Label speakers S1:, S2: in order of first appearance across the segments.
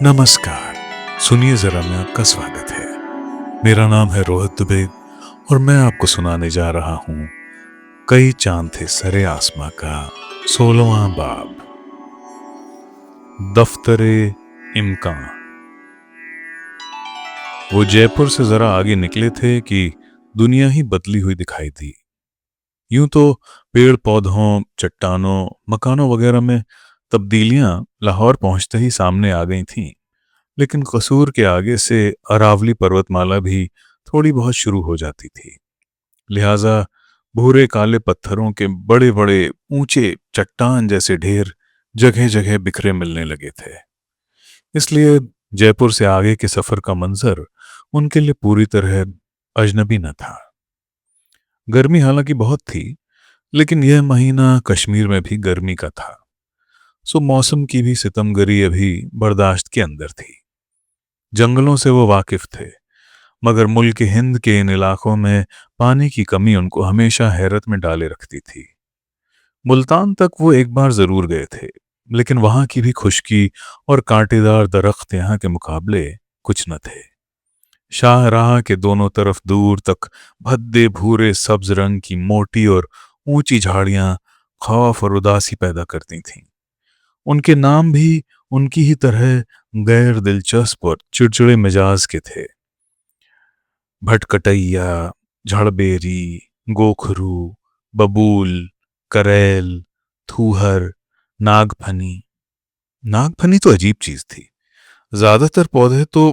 S1: नमस्कार। सुनिए जरा, मैं आपका स्वागत है। मेरा नाम है रोहित दुबे और मैं आपको सुनाने जा रहा हूँ कई चांद थे सरे आसमां का 16वां बाब, दफ्तरे इम्कां। वो जयपुर से जरा आगे निकले थे कि दुनिया ही बदली हुई दिखाई दी। यूं तो पेड़ पौधों, चट्टानों, मकानों वगैरह में तब्दीलियां लाहौर पहुंचते ही सामने आ गई थीं, लेकिन कसूर के आगे से अरावली पर्वतमाला भी थोड़ी बहुत शुरू हो जाती थी। लिहाजा भूरे काले पत्थरों के बड़े बड़े ऊंचे चट्टान जैसे ढेर जगह जगह बिखरे मिलने लगे थे। इसलिए जयपुर से आगे के सफर का मंजर उनके लिए पूरी तरह अजनबी न था। गर्मी हालांकि बहुत थी, लेकिन यह महीना कश्मीर में भी गर्मी का था, सो मौसम की भी सितमगरी अभी बर्दाश्त के अंदर थी। जंगलों से वो वाकिफ थे, मगर मुल्क हिंद के इन इलाकों में पानी की कमी उनको हमेशा हैरत में डाले रखती थी। मुल्तान तक वो एक बार जरूर गए थे, लेकिन वहां की भी खुश्की और कांटेदार दरख्त यहाँ के मुकाबले कुछ न थे। शाहराह के दोनों तरफ दूर तक भद्दे भूरे सब्ज रंग की मोटी और ऊंची झाड़ियां खौफ और उदासी पैदा करती थीं। उनके नाम भी उनकी ही तरह गैर दिलचस्प और चिड़चिड़े मिजाज के थे। भटकटैया, झड़बेरी, गोखरू, बबूल, करेल, थूहर, नागफनी। नागफनी तो अजीब चीज थी। ज्यादातर पौधे तो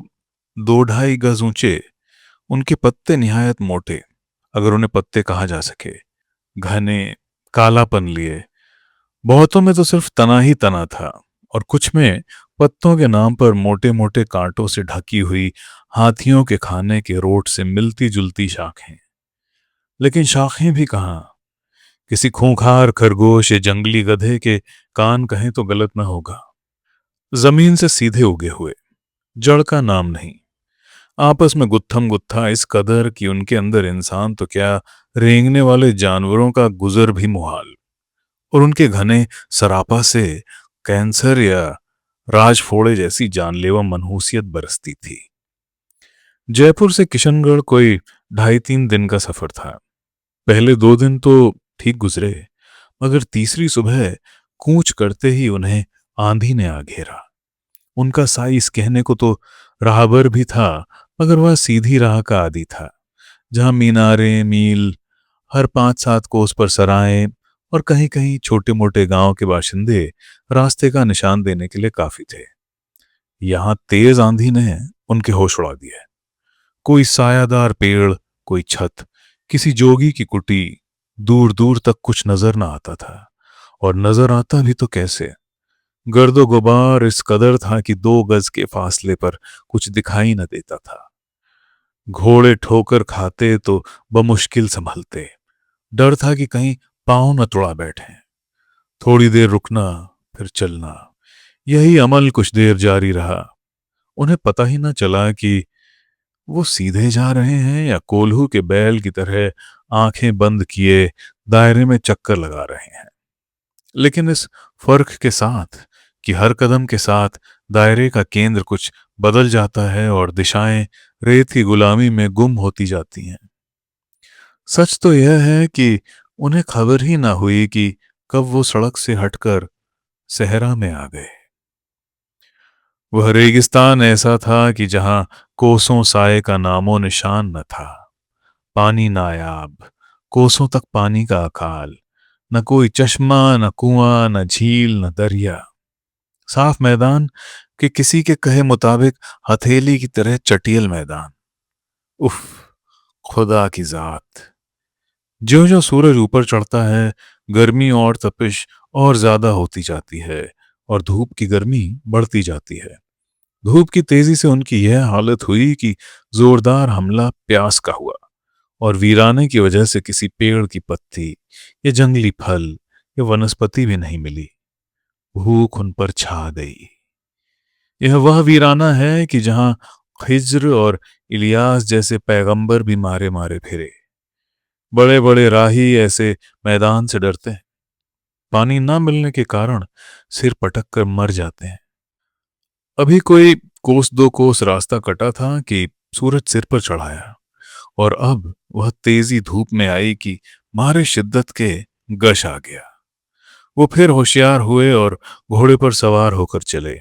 S1: 2-2.5 गज ऊंचे, उनके पत्ते निहायत मोटे, अगर उन्हें पत्ते कहा जा सके, घने, कालापन लिए। बहुतों में तो सिर्फ तना ही तना था, और कुछ में पत्तों के नाम पर मोटे मोटे कांटों से ढकी हुई हाथियों के खाने के रोट से मिलती जुलती शाखें। लेकिन शाखें भी कहाँ, किसी खूंखार खरगोश या जंगली गधे के कान कहें तो गलत न होगा। जमीन से सीधे उगे हुए, जड़ का नाम नहीं, आपस में गुत्थम गुत्था इस कदर कि उनके अंदर इंसान तो क्या, रेंगने वाले जानवरों का गुजर भी मुहाल। और उनके घने सरापा से कैंसर या राजफोड़े जैसी जानलेवा मनहूसियत बरसती थी। जयपुर से किशनगढ़ कोई 2.5-3 दिन का सफर था। पहले 2 दिन तो ठीक गुजरे, मगर तीसरी सुबह कूच करते ही उन्हें आंधी ने आ घेरा। उनका साइस कहने को तो राहबर भी था, मगर वह सीधी राह का आदी था, जहां मीनारे मील, हर 5-7 कोस पर सराय और कहीं कहीं छोटे मोटे गांव के बाशिंदे रास्ते का निशान देने के लिए काफी थे। यहां तेज आंधी ने उनके होश उड़ा दिए। कोई सायादार पेड़, कोई छत, किसी जोगी की कुटी, दूर दूर तक कुछ नजर न आता था। और नजर आता भी तो कैसे, गर्दो गुबार इस कदर था कि 2 गज के फासले पर कुछ दिखाई न देता था। घोड़े ठोकर खाते तो बमुश्किल संभलते, डर था कि कहीं पांव न तुड़ा बैठे। थोड़ी देर रुकना, फिर चलना, यही अमल कुछ देर जारी रहा। उन्हें पता ही न चला कि वो सीधे जा रहे हैं या कोल्हू के बैल की तरह आंखें बंद किए दायरे में चक्कर लगा रहे हैं। लेकिन इस फर्क के साथ कि हर कदम के साथ दायरे का केंद्र कुछ बदल जाता है और दिशाएं रेत की गुलामी में गुम होती जाती हैं। सच तो यह है कि उन्हें खबर ही ना हुई कि कब वो सड़क से हटकर सहरा में आ गए। वह रेगिस्तान ऐसा था कि जहां कोसों साए का नामो निशान न था। पानी नायाब, कोसों तक पानी का अकाल, न कोई चश्मा, न कुआं, न झील, न दरिया। साफ मैदान कि किसी के कहे मुताबिक हथेली की तरह चटियल मैदान। उफ, खुदा की जात। ज्यों ज्यों सूरज ऊपर चढ़ता है, गर्मी और तपिश और ज्यादा होती जाती है और धूप की गर्मी बढ़ती जाती है। धूप की तेजी से उनकी यह हालत हुई कि जोरदार हमला प्यास का हुआ, और वीराने की वजह से किसी पेड़ की पत्ती या जंगली फल या वनस्पति भी नहीं मिली। भूख उन पर छा गई। यह वह वीराना है कि जहां खिज्र और इलियास जैसे पैगंबर भी मारे मारे फिरे। बड़े बड़े राही ऐसे मैदान से डरते हैं। पानी ना मिलने के कारण सिर पटक कर मर जाते हैं। अभी कोई कोस दो कोस रास्ता कटा था कि सूरज सिर पर चढ़ाया, और अब वह तेजी धूप में आई कि मारे शिद्दत के गश आ गया। वो फिर होशियार हुए और घोड़े पर सवार होकर चले।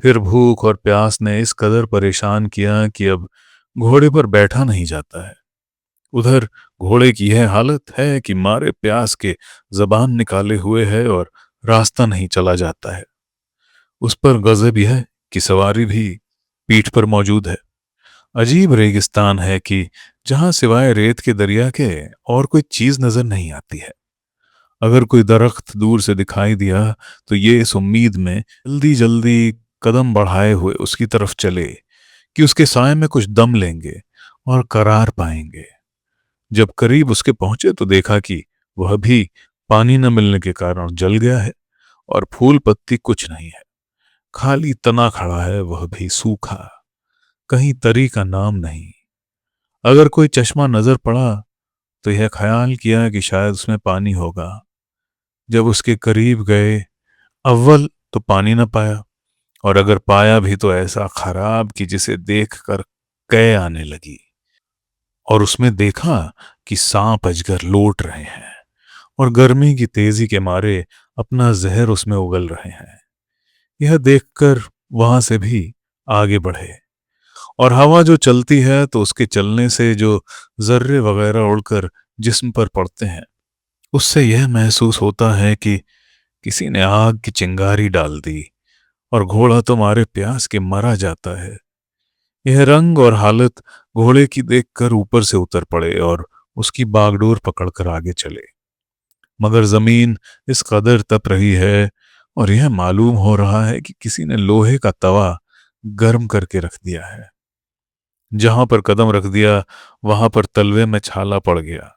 S1: फिर भूख और प्यास ने इस कदर परेशान किया कि अब घोड़े पर बैठा नहीं जाता है। उधर घोड़े की यह हालत है कि मारे प्यास के जबान निकाले हुए है और रास्ता नहीं चला जाता है। उस पर गजब यह कि सवारी भी पीठ पर मौजूद है। अजीब रेगिस्तान है कि जहां सिवाय रेत के दरिया के और कोई चीज नजर नहीं आती है। अगर कोई दरख्त दूर से दिखाई दिया तो ये इस उम्मीद में जल्दी जल्दी कदम बढ़ाए हुए उसकी तरफ चले कि उसके साय में कुछ दम लेंगे और करार पाएंगे। जब करीब उसके पहुंचे तो देखा कि वह भी पानी न मिलने के कारण जल गया है, और फूल पत्ती कुछ नहीं है। खाली तना खड़ा है, वह भी सूखा, कहीं तरी का नाम नहीं। अगर कोई चश्मा नजर पड़ा तो यह ख्याल किया कि शायद उसमें पानी होगा। जब उसके करीब गए, अव्वल तो पानी न पाया, और अगर पाया भी तो ऐसा खराब कि जिसे देखकर कै आने लगी। और उसमें देखा कि सांप अजगर लौट रहे हैं और गर्मी की तेजी के मारे अपना जहर उसमें उगल रहे हैं। यह देखकर वहां से भी आगे बढ़े, और हवा जो चलती है तो उसके चलने से जो जर्रे वगैरह उड़कर जिस्म पर पड़ते हैं, उससे यह महसूस होता है कि किसी ने आग की चिंगारी डाल दी और घोड़ा तो मारे प्यास के मरा जाता है। यह रंग और हालत घोड़े की देखकर ऊपर से उतर पड़े और उसकी बागडोर पकड़कर आगे चले। मगर जमीन इस कदर तप रही है और यह मालूम हो रहा है कि किसी ने लोहे का तवा गर्म करके रख दिया है। जहां पर कदम रख दिया वहां पर तलवे में छाला पड़ गया,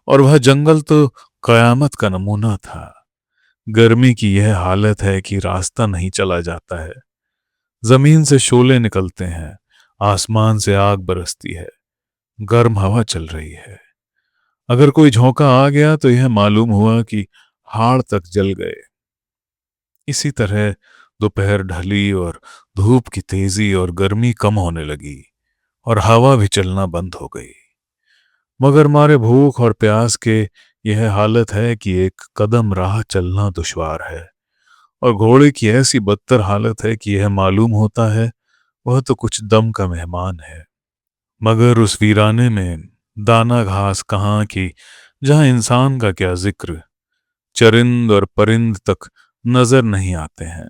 S1: और वह जंगल तो कयामत का नमूना था। गर्मी की यह हालत है कि रास्ता नहीं चला जाता है। जमीन से शोले निकलते हैं, आसमान से आग बरसती है, गर्म हवा चल रही है। अगर कोई झोंका आ गया तो यह मालूम हुआ कि हाड़ तक जल गए। इसी तरह दोपहर ढली और धूप की तेजी और गर्मी कम होने लगी और हवा भी चलना बंद हो गई। मगर मारे भूख और प्यास के यह हालत है कि एक कदम राह चलना दुश्वार है, और घोड़े की ऐसी बदतर हालत है कि यह मालूम होता है वह तो कुछ दम का मेहमान है। मगर उस वीराने में दाना घास कहाँ की, जहां इंसान का क्या जिक्र, चरिंद और परिंद तक नजर नहीं आते हैं।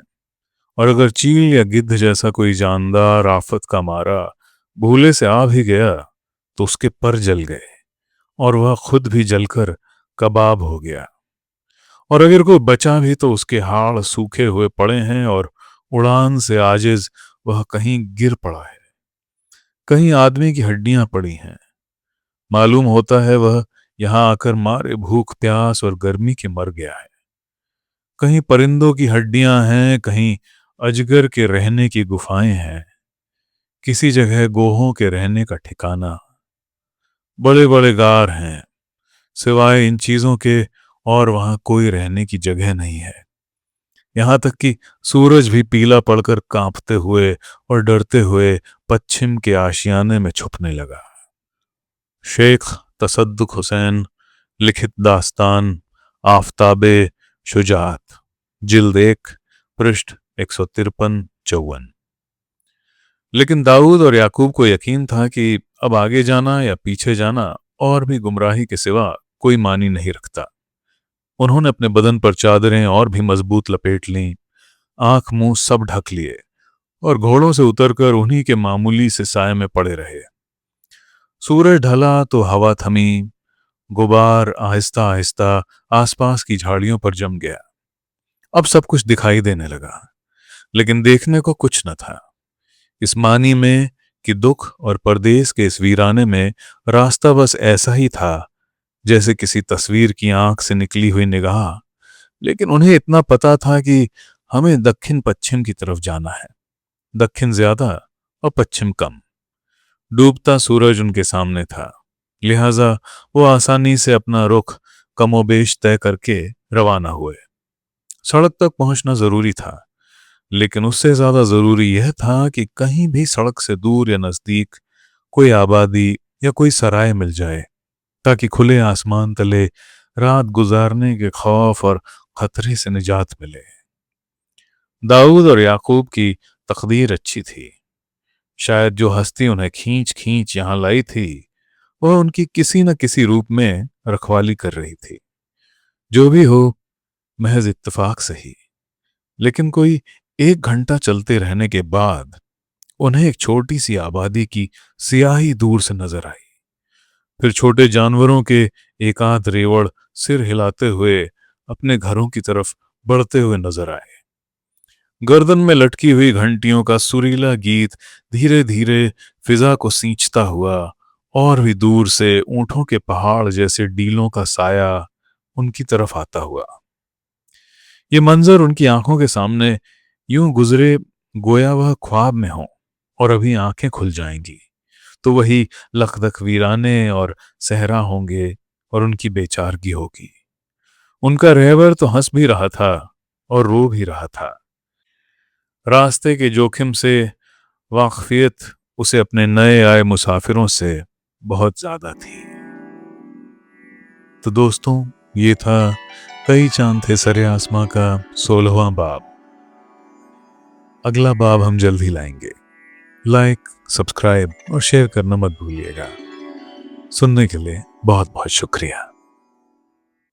S1: और अगर चील या गिद्ध जैसा कोई जानदार आफत का मारा भूले से आ भी गया तो उसके पर जल गए और वह खुद भी जलकर कबाब हो गया। और अगर कोई बचा भी तो उसके हाड़ सूखे हुए पड़े हैं और उड़ान से आजिज वह कहीं गिर पड़ा है। कहीं आदमी की हड्डियां पड़ी हैं। मालूम होता है वह यहां आकर मारे भूख प्यास और गर्मी के मर गया है। कहीं परिंदों की हड्डियां हैं, कहीं अजगर के रहने की गुफाएं हैं, किसी जगह गोहों के रहने का ठिकाना। बड़े बड़े गार हैं, सिवाय इन चीजों के और वहां कोई रहने की जगह नहीं है। यहां तक कि सूरज भी पीला पड़कर कांपते हुए और डरते हुए पश्चिम के आशियाने में छुपने लगा। शेख तसद्दुक हुसैन लिखित दास्तान आफताबे शुजात, जिल्द 1, पृष्ठ 153-54। लेकिन दाऊद और याकूब को यकीन था कि अब आगे जाना या पीछे जाना और भी गुमराही के सिवा कोई मानी नहीं रखता। उन्होंने अपने बदन पर चादरें और भी मजबूत लपेट लीं, आंख मुंह सब ढक लिए और घोड़ों से उतरकर उन्हीं के मामूली से साय में पड़े रहे। सूरज ढला तो हवा थमी, गुबार आहिस्ता आहिस्ता आसपास की झाड़ियों पर जम गया। अब सब कुछ दिखाई देने लगा, लेकिन देखने को कुछ न था। इस मानी में कि दुख और परदेश के इस वीराने में रास्ता बस ऐसा ही था जैसे किसी तस्वीर की आंख से निकली हुई निगाह। लेकिन उन्हें इतना पता था कि हमें दक्षिण पश्चिम की तरफ जाना है, दक्षिण ज्यादा और पश्चिम कम। डूबता सूरज उनके सामने था, लिहाजा वो आसानी से अपना रुख कमोबेश तय करके रवाना हुए। सड़क तक पहुंचना जरूरी था, लेकिन उससे ज्यादा जरूरी यह था कि कहीं भी सड़क से दूर या नजदीक कोई आबादी या कोई सराय मिल जाए, ताकि खुले आसमान तले रात गुजारने के खौफ और खतरे से निजात मिले। दाऊद और याकूब की तकदीर अच्छी थी। शायद जो हस्ती उन्हें खींच खींच यहां लाई थी, वह उनकी किसी न किसी रूप में रखवाली कर रही थी। जो भी हो, महज इत्तेफाक सही, लेकिन कोई 1 घंटा चलते रहने के बाद उन्हें एक छोटी सी आबादी की सियाही दूर से नजर आई। फिर छोटे जानवरों के एकांत रेवड़ सिर हिलाते हुए अपने घरों की तरफ बढ़ते हुए नजर आए। गर्दन में लटकी हुई घंटियों का सुरीला गीत धीरे धीरे फिजा को सींचता हुआ और भी दूर से ऊंटों के पहाड़ जैसे डीलों का साया उनकी तरफ आता हुआ। ये मंजर उनकी आंखों के सामने यूं गुजरे गोया वह ख्वाब में हो, और अभी आंखें खुल जाएंगी तो वही लखदख वीराने और सहरा होंगे और उनकी बेचारगी होगी। उनका रहबर तो हंस भी रहा था और रो भी रहा था। रास्ते के जोखिम से वाकफियत उसे अपने नए आए मुसाफिरों से बहुत ज्यादा थी। तो दोस्तों, ये था कई चांद थे सरे आसमां का 16वां बाब। अगला बाब हम जल्द ही लाएंगे। लाइक, सब्सक्राइब और शेयर करना मत भूलिएगा। सुनने के लिए बहुत बहुत शुक्रिया।